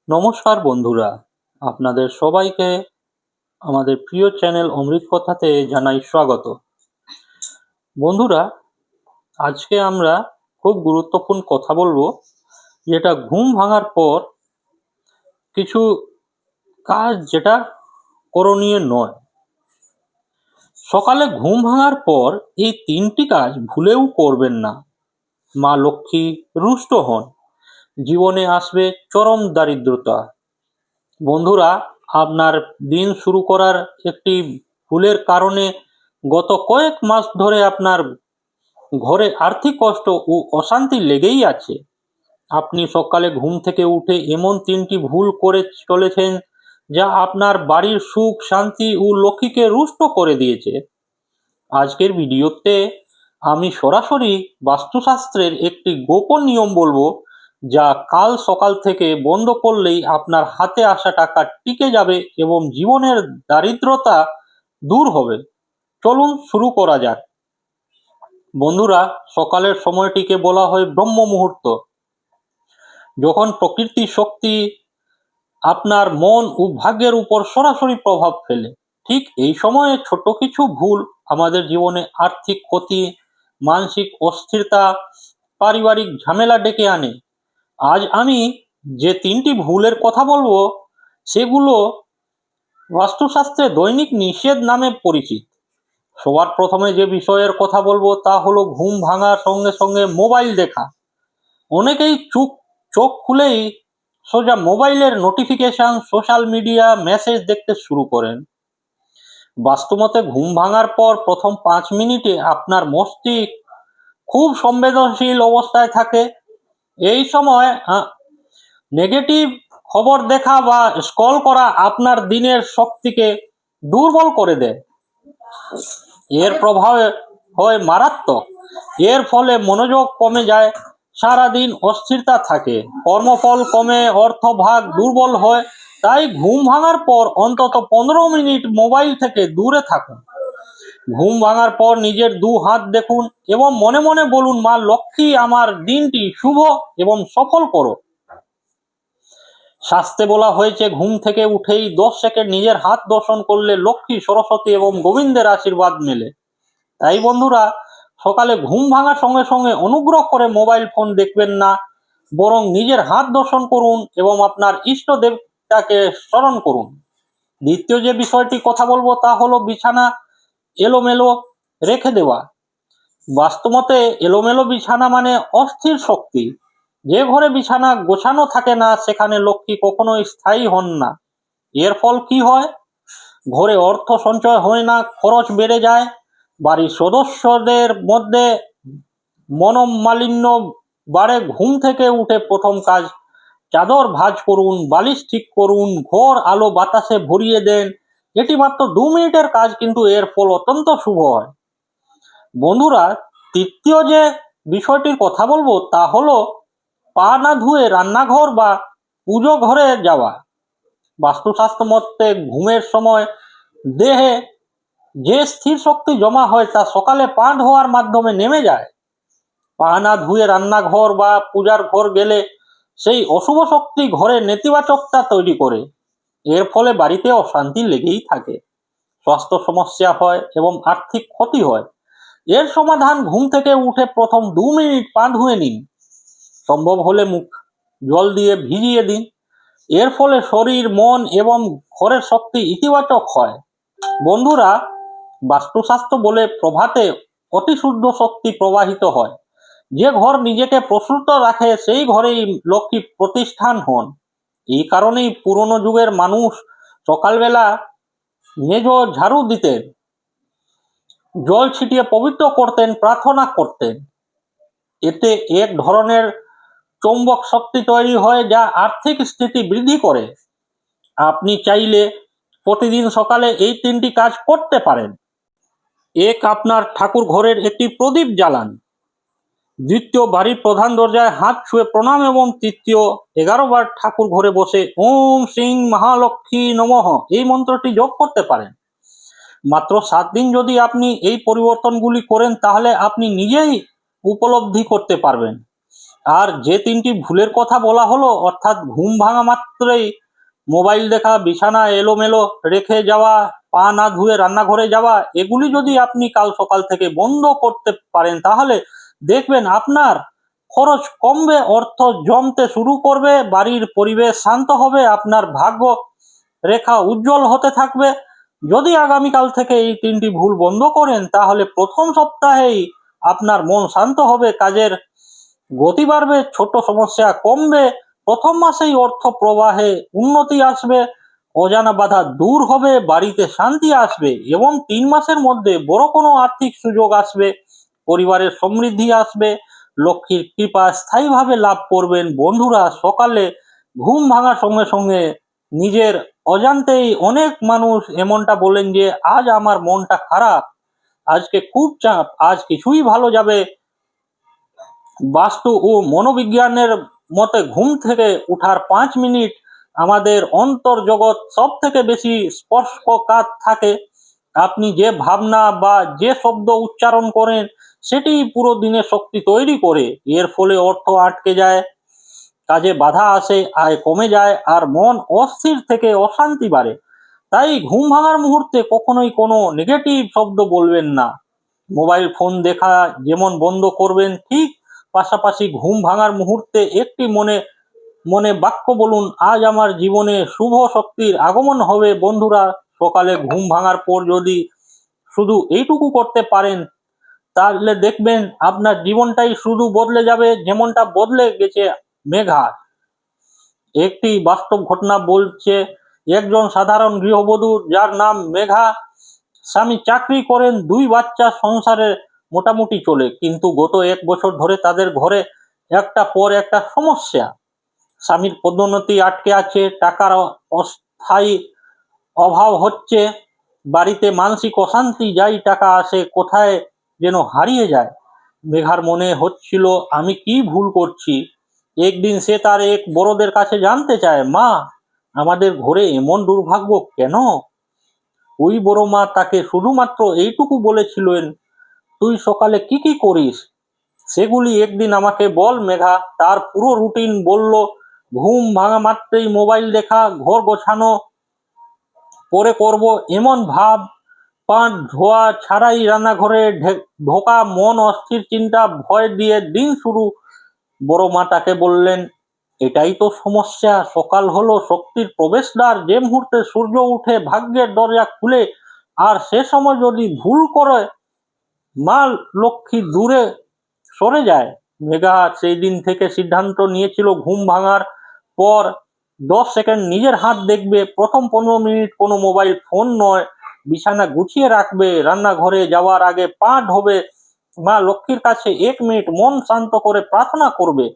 নমস্কার বন্ধুরা, আপনাদের সবাইকে আমাদের প্রিয় চ্যানেল অমৃত কথাতে জানাই স্বাগত। বন্ধুরা, আজকে আমরা খুব গুরুত্বপূর্ণ কথা বলবো, যেটা ঘুম ভাঙার পর কিছু কাজ যেটা করণীয় নয়। সকালে ঘুম ভাঙার পর এই 3টি কাজ ভুলেও করবেন না। মা লক্ষ্মী রুষ্ট হন, জীবনে আসবে চরম দারিদ্রতা। বন্ধুরা, আপনার দিন শুরু করার একটি ভুলের কারণে গত কয়েক মাস ধরে আপনার ঘরে আর্থিক কষ্ট ও অশান্তি লেগেই আছে। আপনি সকালে ঘুম থেকে উঠে এমন 3টি ভুল করে চলেছেন যা আপনার বাড়ির সুখ শান্তি ও লক্ষ্মীকে রুষ্ট করে দিয়েছে। আজকের ভিডিওতে আমি সরাসরি বাস্তুশাস্ত্রের একটি গোপন নিয়ম বলবো, যা কাল সকাল থেকে বন্ধ করলেই আপনার হাতে আসা টাকা টিকে যাবে এবং জীবনের দারিদ্রতা দূর হবে। চলুন শুরু করা যাক। বন্ধুরা, সকালের সময়টিকে বলা হয় ব্রহ্ম মুহূর্ত, যখন প্রকৃতির শক্তি আপনার মন ও ভাগ্যের উপর সরাসরি প্রভাব ফেলে। ঠিক এই সময়ে ছোট কিছু ভুল আমাদের জীবনে আর্থিক ক্ষতি, মানসিক অস্থিরতা, পারিবারিক ঝামেলা ডেকে আনে। আজ আমি যে 3টি ভুলের কথা বলবো, সেগুলো বাস্তুশাস্ত্রে দৈনিক নিষেধ নামে পরিচিত। সবার প্রথমে যে বিষয়ের কথা বলবো তা হলো ঘুম ভাঙার সঙ্গে সঙ্গে মোবাইল দেখা। অনেকেই চোখ খুলেই সোজা মোবাইলের নোটিফিকেশন, সোশ্যাল মিডিয়া, মেসেজ দেখতে শুরু করেন। বাস্তবতে ঘুম ভাঙার পর প্রথম 5 মিনিটে আপনার মস্তিষ্ক খুব সংবেদনশীল অবস্থায় থাকে। এই সময় নেগেটিভ খবর দেখা বা স্ক্রল করা আপনার দিনের শক্তিকে দুর্বল করে দেয়। এর প্রভাব হয় মারাত্মক। এর ফলে মনোযোগ কমে যায়, সারাদিন অস্থিরতা থাকে, কর্মফল কমে, অর্থভাগ দুর্বল হয়। তাই ঘুম ভাঙার পর অন্তত 15 মিনিট মোবাইল থেকে দূরে থাকুন। ঘুম ভাঙার পর নিজের 2 হাত দেখুন এবং মনে মনে বলুন, মা লক্ষ্মী, আমার দিনটি শুভ এবং সফল করো। শাস্ত্রে বলা হয়েছে, ঘুম থেকে উঠেই 10 সেকেন্ড নিজের হাত দর্শন করলে লক্ষ্মী, সরস্বতী এবং গোবিন্দের আশীর্বাদ মেলে। তাই বন্ধুরা, সকালে ঘুম ভাঙার সঙ্গে সঙ্গে অনুগ্রহ করে মোবাইল ফোন দেখবেন না, বরং নিজের হাত দর্শন করুন এবং আপনার ইষ্ট দেবতাকে স্মরণ করুন। দ্বিতীয় যে বিষয়টি কথা বলবো তা হলো বিছানা এলোমেলো রেখে দেওয়া। বাস্তবতে এলোমেলো বিছানা মানে অস্থির শক্তি। যে ঘরে বিছানা গোছানো থাকে না, সেখানে লক্ষ্মী কখনোই স্থায়ী হন না। এর ফল কি হয়? ঘরে অর্থ সঞ্চয় হয় না, খরচ বেড়ে যায়, বাড়ির সদস্যদের মধ্যে মনোমালিন্য বাড়ে। ঘুম থেকে উঠে প্রথম কাজ, চাদর ভাঁজ করুন, বালিশ ঠিক করুন, ঘর আলো বাতাসে ভরিয়ে দেন। এটি মাত্র 2 মিনিটের কাজ, কিন্তু এর ফল অত্যন্ত শুভ হয়। বন্ধুরা, তৃতীয় যে বিষয়টির কথা বলবো তা হলো পা না ধুয়ে রান্নাঘর বা পুজো ঘরে যাওয়া। বাস্তুশাস্ত্র মতে ঘুমের সময় দেহে যে স্থির শক্তি জমা হয় তা সকালে পা ধোয়ার মাধ্যমে নেমে যায়। পা না ধুয়ে রান্নাঘর বা পূজার ঘর গেলে সেই অশুভ শক্তি ঘরে নেতিবাচকতা তৈরি করে। এর ফলে বাড়িতে অশান্তি লেগেই থাকে, স্বাস্থ্য সমস্যা হয় এবং আর্থিক ক্ষতি হয়। এর সমাধান, ঘুম থেকে উঠে প্রথম 2 মিনিট পা ধুয়ে নিন, সম্ভব হলে মুখ জল দিয়ে ভিজিয়ে দিন। এর ফলে শরীর, মন এবং ঘরের শক্তি ইতিবাচক হয়। বন্ধুরা, বাস্তুশাস্ত্র বলে প্রভাতে অতি শুদ্ধ শক্তি প্রবাহিত হয়। যে ঘর নিজেকে প্রস্তুত রাখে সেই ঘরেই লক্ষ্মী প্রতিষ্ঠান হন। এই কারণেই পুরনো যুগের মানুষ সকালবেলা মেঝ ঝাড়ু দিতেন, জল ছিটিয়ে পবিত্র করতেন, প্রার্থনা করতেন। এতে এক ধরনের চৌম্বক শক্তি তৈরি হয় যা আর্থিক স্থিতি বৃদ্ধি করে। আপনি চাইলে প্রতিদিন সকালে এই 3টি কাজ করতে পারেন। এক, আপনার ঠাকুর ঘরের একটি প্রদীপ জ্বালান। দ্বিতীয়, বাড়ির প্রধান দরজায় হাত ছুঁয়ে প্রণাম এবং তৃতীয়, 11 বার ঠাকুর ঘরে বসে ওম শ্রীং মহালক্ষ্মী নমঃ এই মন্ত্রটি জপ করতে পারেন। মাত্র 7 দিন যদি আপনি এই পরিবর্তনগুলি করেন, তাহলে আপনি নিজেই উপলব্ধি করতে পারবেন আর যে তিনটি ভুলের কথা বলা হলো, অর্থাৎ ঘুম ভাঙা মাত্রই মোবাইল দেখা, বিছানা এলোমেলো রেখে যাওয়া, পা না ধুয়ে রান্নাঘরে যাওয়া, এগুলি যদি আপনি কাল সকাল থেকে বন্ধ করতে পারেন তাহলে দেখবেন আপনার খরচ কমবে, অর্থ জমতে শুরু করবে, বাড়ির পরিবেশ শান্ত হবে, আপনার ভাগ্য রেখা উজ্জ্বল হতে থাকবে। যদি আগামীকাল থেকে এই তিনটি ভুল বন্ধ করেন তাহলে প্রথম সপ্তাহেই আপনার মন শান্ত হবে, কাজের গতি বাড়বে, ছোট সমস্যা কমবে, প্রথম মাসেই অর্থ প্রবাহে উন্নতি আসবে, অজানা বাধা দূর হবে, বাড়িতে শান্তি আসবে এবং 3 মাসের মধ্যে বড় কোনো আর্থিক সুযোগ আসবে, পরিবারের সমৃদ্ধি আসবে, লক্ষ্মীর কৃপা স্থায়ীভাবে লাভ করবেন। বন্ধুরা, সকালে ঘুম ভাঙার সঙ্গে সঙ্গে নিজের অজান্তেই অনেক মানুষ এমনটা বলেন যে আজ আমার মনটা খারাপ, আজকে খুব চাপ, আজ কিছুই ভালো যাবে। বাস্তু ও মনোবিজ্ঞানের মতে ঘুম থেকে উঠার 5 মিনিট আমাদের অন্তর্জগৎ সব থেকে বেশি স্পর্শকাতর থাকে। আপনি যে ভাবনা বা যে শব্দ উচ্চারণ করেন সেটি পুরো দিনের শক্তি তৈরি করে। এর ফলে অর্থ আটকে যায়, কাজে বাধা আসে, আয় কমে যায় আর মন অস্থির থেকে অশান্তি বাড়ে। তাই ঘুম ভাঙার মুহূর্তে কখনোই কোনো নেগেটিভ শব্দ বলবেন না। মোবাইল ফোন দেখা যেমন বন্ধ করবেন, ঠিক পাশাপাশি ঘুম ভাঙার মুহূর্তে একটি মনে মনে বাক্য বলুন, আজ আমার জীবনে শুভ শক্তির আগমন হবে। বন্ধুরা, সকালে ঘুম ভাঙার পর যদি শুধু এইটুকু করতে পারেন তাহলে দেখবেন আপনার জীবনটাই শুধু বদলে যাবে, যেমনটা বদলে গেছে মেঘা। একটি বাস্তব ঘটনা বলছে, একজন সাধারণ গৃহবধূ যার নাম মেঘা, স্বামী চাকরি করেন, 2 বাচ্চা, সংসারে মোটামুটি চলে, কিন্তু গত 1 বছর ধরে তাদের ঘরে একটা পর একটা সমস্যা। স্বামীর পদোন্নতি আটকে আছে, টাকার অস্থায়ী অভাব হচ্ছে, বাড়িতে মানসিক অশান্তি, যাই টাকা আসে কোথায় যেন হারিয়ে যায়। মেঘার মনে হচ্ছিল আমি কি ভুল করছি। একদিন সে তার এক বড়দের কাছে জানতে চায়, মা, আমাদের ঘরে এমন দুর্ভাগ্য কেন? ওই বড় মা তাকে শুধুমাত্র এইটুকু বলেছিলেন, তুই সকালে কি কি করিস সেগুলি একদিন আমাকে বল। মেঘা তার পুরো রুটিন বলল, ঘুম ভাঙা মাত্রই মোবাইল দেখা, ঘর গোছানো পরে করব এমন ভাব, পাঁচ ধোয়া ছাড়াই রান্নাঘরে ঢোকা, মন অস্থির, চিন্তা ভয় দিয়ে দিন শুরু। বড় মা তাকে বললেন, এটাই তো সমস্যা, সকাল হলো শক্তির প্রবেশদ্বার, যে মুহূর্তে সূর্য উঠে ভাগ্যের দরজা খুলে, আর সে সময় যদি ভুল করে মা লক্ষ্মী দূরে সরে যায়। মেঘা সেই দিন থেকে সিদ্ধান্ত নিয়েছিল ঘুম ভাঙার পর 10 সেকেন্ড নিজের হাত দেখবে, প্রথম 15 মিনিট কোনো মোবাইল ফোন নয়, বিছানা গুছিয়ে রাখবে, রান্নাঘরে যাওয়ার আগে পা ধোবে, মা লক্ষ্মীর কাছে 1 মিনিট মন শান্ত করে প্রার্থনা করবে।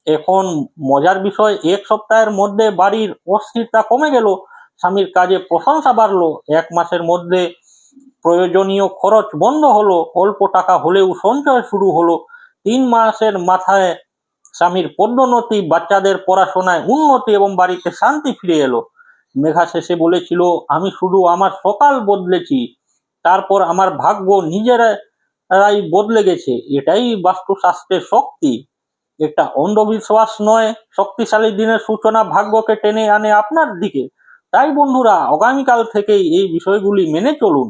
এখন মজার বিষয়, 1 সপ্তাহের মধ্যে বাড়ির অস্থিরতা কমে গেল, স্বামীর কাজে প্রশংসা বাড়লো, 1 মাসের মধ্যে প্রয়োজনীয় খরচ বন্ধ হলো, অল্প টাকা হলেও সঞ্চয় শুরু হলো, 3 মাসের মাথায় স্বামীর পদোন্নতি, বাচ্চাদের পড়াশোনায় উন্নতি এবং বাড়িতে শান্তি ফিরে এলো। মেঘা শেষে বলেছিল, আমি শুধু আমার সকাল বদলেছি, তারপর আমার ভাগ্য নিজেরাই বদলে গেছে। এটাই বাস্তুশাস্ত্রের শক্তি, একটা অন্ধবিশ্বাস নয়, শক্তিশালী দিনের সূচনা ভাগ্যকে টেনে আনে আপনার দিকে। তাই বন্ধুরা, আগামীকাল থেকেই এই বিষয়গুলি মেনে চলুন।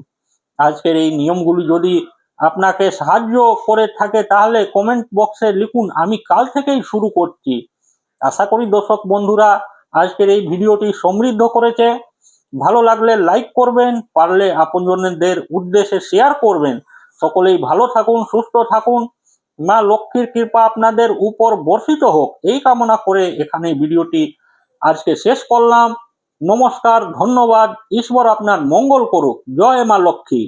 আজকের এই নিয়মগুলি যদি আপনাকে সাহায্য করে থাকে তাহলে কমেন্ট বক্সে লিখুন, আমি কাল থেকেই শুরু করছি। আশা করি দর্শক বন্ধুরা আজকের এই ভিডিওটি সমৃদ্ধ করেছে। ভালো লাগলে লাইক করবেন, পারলে আপনজনদের উদ্দেশ্যে শেয়ার করবেন। সকলেই ভালো থাকুন, সুস্থ থাকুন, মা লক্ষ্মীর কৃপা আপনাদের উপর বর্ষিত হোক, এই কামনা করে এখানে ভিডিওটি আজকে শেষ করলাম। নমস্কার, ধন্যবাদ, ঈশ্বর আপনার মঙ্গল করুক। জয় মা লক্ষ্মী।